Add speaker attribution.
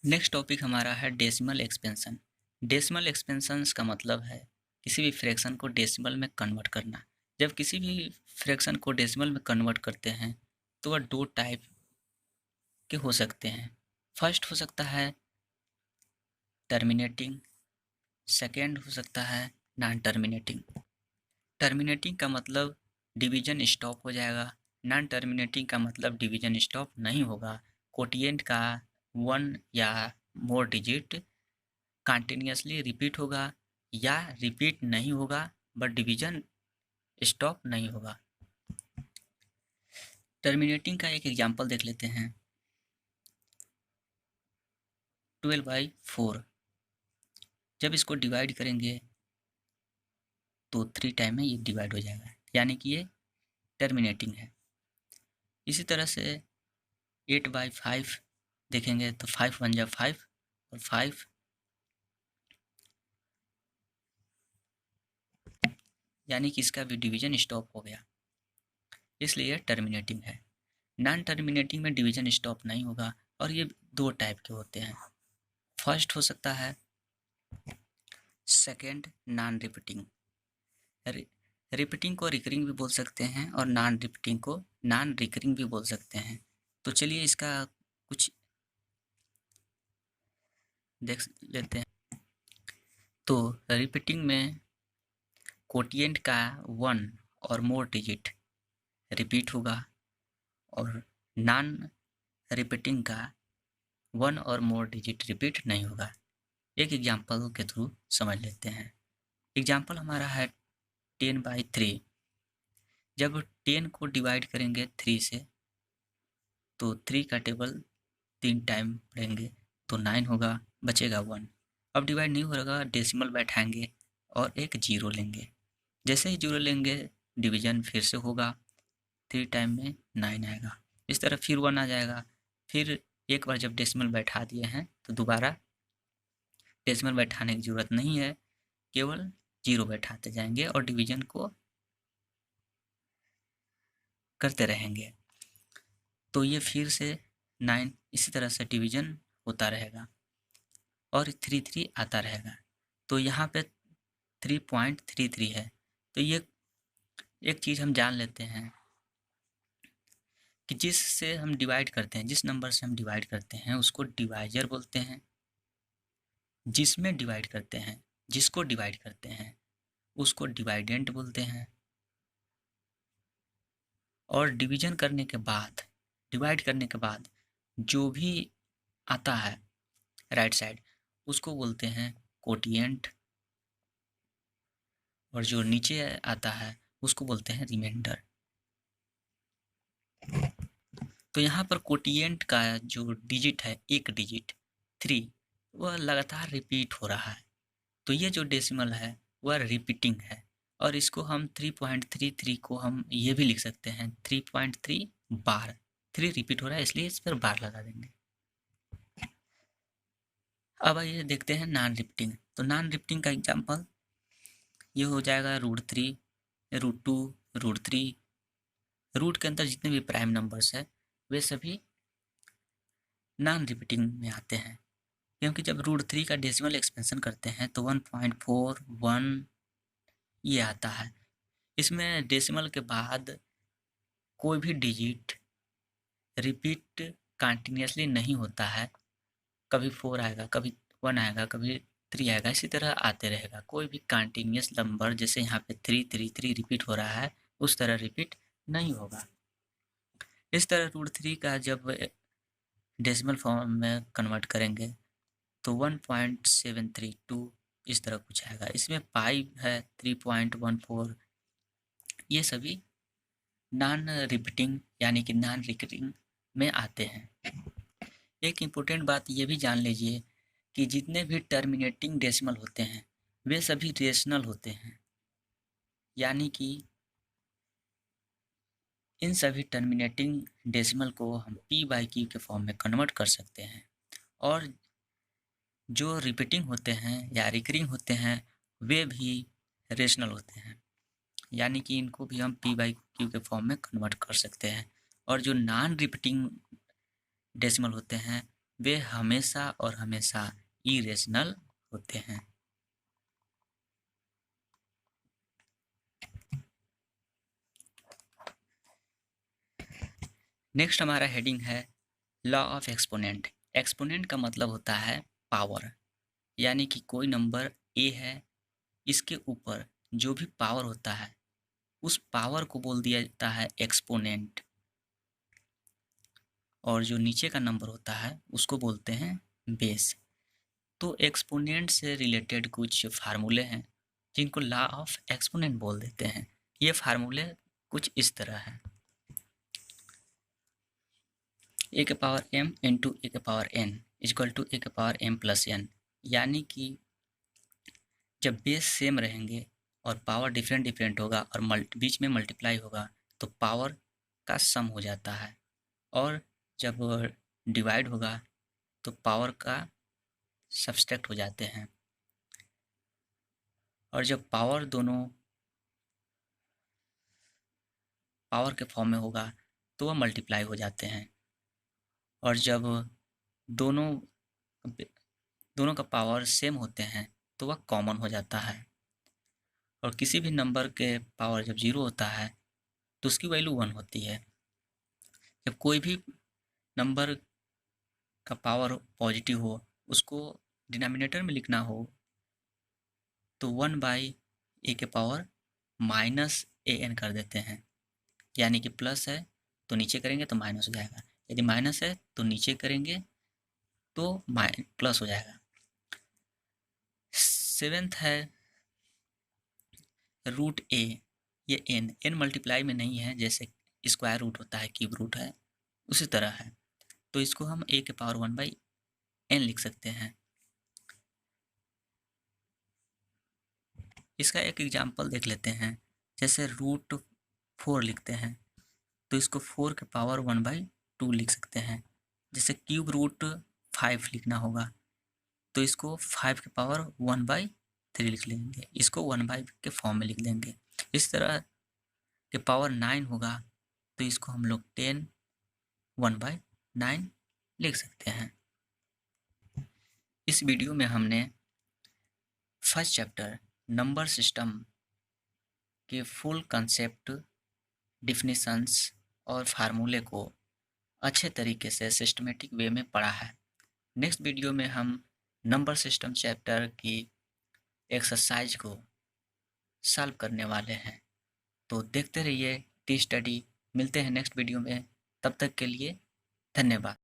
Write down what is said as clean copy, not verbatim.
Speaker 1: Next topic हमारा है decimal expansion. Decimal expansions का मतलब है किसी भी फ्रैक्शन को डेसिमल में कन्वर्ट करना। जब किसी भी फ्रैक्शन को डेसिमल में कन्वर्ट करते हैं तो वह दो टाइप के हो सकते हैं। फर्स्ट हो सकता है टर्मिनेटिंग, सेकेंड हो सकता है नॉन टर्मिनेटिंग। टर्मिनेटिंग का मतलब डिवीजन स्टॉप हो जाएगा, नॉन टर्मिनेटिंग का मतलब डिवीजन स्टॉप नहीं होगा। कोटिएंट का वन या मोर डिजिट कंटिन्यूअसली रिपीट होगा या रिपीट नहीं होगा बट डिवीजन स्टॉप नहीं होगा। टर्मिनेटिंग का एक एग्जांपल देख लेते हैं। 12/4 जब इसको डिवाइड करेंगे तो 3 टाइम में ये डिवाइड हो जाएगा, यानी कि ये टर्मिनेटिंग है। इसी तरह से 8/5 देखेंगे तो 5 1 जा 5 और 5 यानी कि इसका भी डिवीजन स्टॉप हो गया, इसलिए टर्मिनेटिंग है। नॉन टर्मिनेटिंग में डिवीजन स्टॉप नहीं होगा और ये दो टाइप के होते हैं। फर्स्ट हो सकता है सेकेंड नॉन रिपीटिंग। रिपीटिंग को रिकरिंग भी बोल सकते हैं और नॉन रिपीटिंग को नॉन रिकरिंग भी बोल सकते हैं। तो चलिए इसका कुछ देख लेते हैं। तो रिपीटिंग में कोटिएंट का 1 और मोर डिजिट रिपीट होगा और नॉन रिपीटिंग का 1 और मोर डिजिट रिपीट नहीं होगा। एक एग्जांपल के थ्रू समझ लेते हैं। एग्जांपल हमारा है 10/3। जब 10 को डिवाइड करेंगे 3 से तो 3 का टेबल 3 टाइम पढ़ेंगे तो 9 होगा, बचेगा 1। अब डिवाइड नहीं होगा, डेसिमल बैठाएंगे और एक जीरो लेंगे। जैसे ही जीरो लेंगे डिवीजन फिर से होगा, 3 टाइम में 9 आएगा। इस तरह फिर 1 आ जाएगा। फिर एक बार जब डेसिमल बैठा दिए हैं तो दोबारा डेसिमल बैठाने की ज़रूरत नहीं है, केवल जीरो बैठाते जाएंगे और डिवीजन को करते रहेंगे। तो ये फिर से 9 इसी तरह से डिवीजन होता रहेगा और 3 आता रहेगा। तो यहाँ पे 3.33 है। तो ये एक चीज़ हम जान लेते हैं कि जिससे हम डिवाइड करते हैं, जिस नंबर से हम डिवाइड करते हैं उसको डिवाइजर बोलते हैं। जिसमें डिवाइड करते हैं, जिसको डिवाइड करते हैं उसको डिवाइडेंट बोलते हैं। और डिवीजन करने के बाद, डिवाइड करने के बाद जो भी आता है राइट साइड उसको बोलते हैं कोटिएंट और जो नीचे आता है उसको बोलते हैं रिमाइंडर। तो यहाँ पर कोटिएंट का जो डिजिट है, एक डिजिट 3, वह लगातार रिपीट हो रहा है। तो ये जो डेसिमल है वह रिपीटिंग है और इसको हम 3.33 को हम ये भी लिख सकते हैं 3.3 बार। 3 रिपीट हो रहा है इसलिए इस पर बार लगा देंगे। अब आइए देखते हैं नॉन रिपीटिंग। तो नॉन रिपीटिंग का एग्जांपल ये हो जाएगा √3, √2, √3। रूट के अंदर जितने भी प्राइम नंबर्स है वे सभी नॉन रिपीटिंग में आते हैं, क्योंकि जब √3 का डेसिमल एक्सपेंशन करते हैं तो 1.41 ये आता है। इसमें डेसिमल के बाद कोई भी डिजिट रिपीट कंटिन्यूअसली नहीं होता है। कभी 4 आएगा, कभी 1 आएगा, कभी 3 आएगा, इसी तरह आते रहेगा। कोई भी कंटिन्यूअस नंबर जैसे यहाँ पे 3 रिपीट हो रहा है उस तरह रिपीट नहीं होगा। इस तरह √3 का जब डेसिमल फॉर्म में कन्वर्ट करेंगे तो 1.732 इस तरह कुछ आएगा। इसमें पाई है 3.14। ये सभी नॉन रिपीटिंग यानी कि नॉन रिकरिंग में आते हैं। एक इम्पोर्टेंट बात ये भी जान लीजिए कि जितने भी टर्मिनेटिंग डेसिमल होते हैं वे सभी रेशनल होते हैं, यानी कि इन सभी टर्मिनेटिंग डेसिमल को हम p/q के फॉर्म में कन्वर्ट कर सकते हैं। और जो रिपीटिंग होते हैं या रिकरिंग होते हैं वे भी रेशनल होते हैं, यानी कि इनको भी हम p/q के फॉर्म में कन्वर्ट कर सकते हैं। और जो नॉन रिपीटिंग डेसिमल होते हैं वे हमेशा और हमेशा इरेशनल होते हैं। नेक्स्ट हमारा हेडिंग है लॉ ऑफ एक्सपोनेंट। एक्सपोनेंट का मतलब होता है पावर, यानी कि कोई नंबर ए है, इसके ऊपर जो भी पावर होता है उस पावर को बोल दिया जाता है एक्सपोनेंट, और जो नीचे का नंबर होता है उसको बोलते हैं बेस। तो एक्सपोनेंट से रिलेटेड कुछ फार्मूले हैं जिनको लॉ ऑफ एक्सपोनेंट बोल देते हैं। ये फार्मूले कुछ इस तरह हैं। ए के पावर m इंटू ए के पावर n इक्वल टू ए के पावर m प्लस n, यानी कि जब बेस सेम रहेंगे और पावर डिफरेंट डिफरेंट होगा और बीच में मल्टीप्लाई होगा तो पावर का सम हो जाता है, और जब डिवाइड होगा तो पावर का सब्सट्रैक्ट हो जाते हैं, और जब पावर दोनों पावर के फॉर्म में होगा तो वह मल्टीप्लाई हो जाते हैं, और जब दोनों दोनों का पावर सेम होते हैं तो वह कॉमन हो जाता है। और किसी भी नंबर के पावर जब 0 होता है तो उसकी वैल्यू 1 होती है। जब कोई भी नंबर का पावर पॉजिटिव हो, उसको डिनोमिनेटर में लिखना हो तो 1/a के पावर माइनस an कर देते हैं, यानी कि प्लस है तो नीचे करेंगे तो माइनस हो जाएगा, यदि माइनस है तो नीचे करेंगे तो प्लस हो जाएगा। सेवेंथ है रूट ए, ये n मल्टीप्लाई में नहीं है, जैसे स्क्वायर रूट होता है, क्यूब रूट है, उसी तरह है, तो इसको हम a के पावर 1/n लिख सकते हैं। इसका एक एग्जाम्पल देख लेते हैं। जैसे √4 लिखते हैं तो इसको 4 के पावर 1/2 लिख सकते हैं। जैसे क्यूब रूट 5 लिखना होगा तो इसको 5 के पावर 1/3 लिख लेंगे, इसको 1/5 के फॉर्म में लिख देंगे। इस तरह के पावर 9 होगा तो इसको हम लोग 10 1/9 लिख सकते हैं। इस वीडियो में हमने फर्स्ट चैप्टर नंबर सिस्टम के फुल कंसेप्ट, डिफिनीशंस और फार्मूले को अच्छे तरीके से सिस्टमेटिक वे में पढ़ा है। नेक्स्ट वीडियो में हम नंबर सिस्टम चैप्टर की एक्सरसाइज को सॉल्व करने वाले हैं, तो देखते रहिए टी स्टडी। मिलते हैं नेक्स्ट वीडियो में, तब तक के लिए धन्यवाद।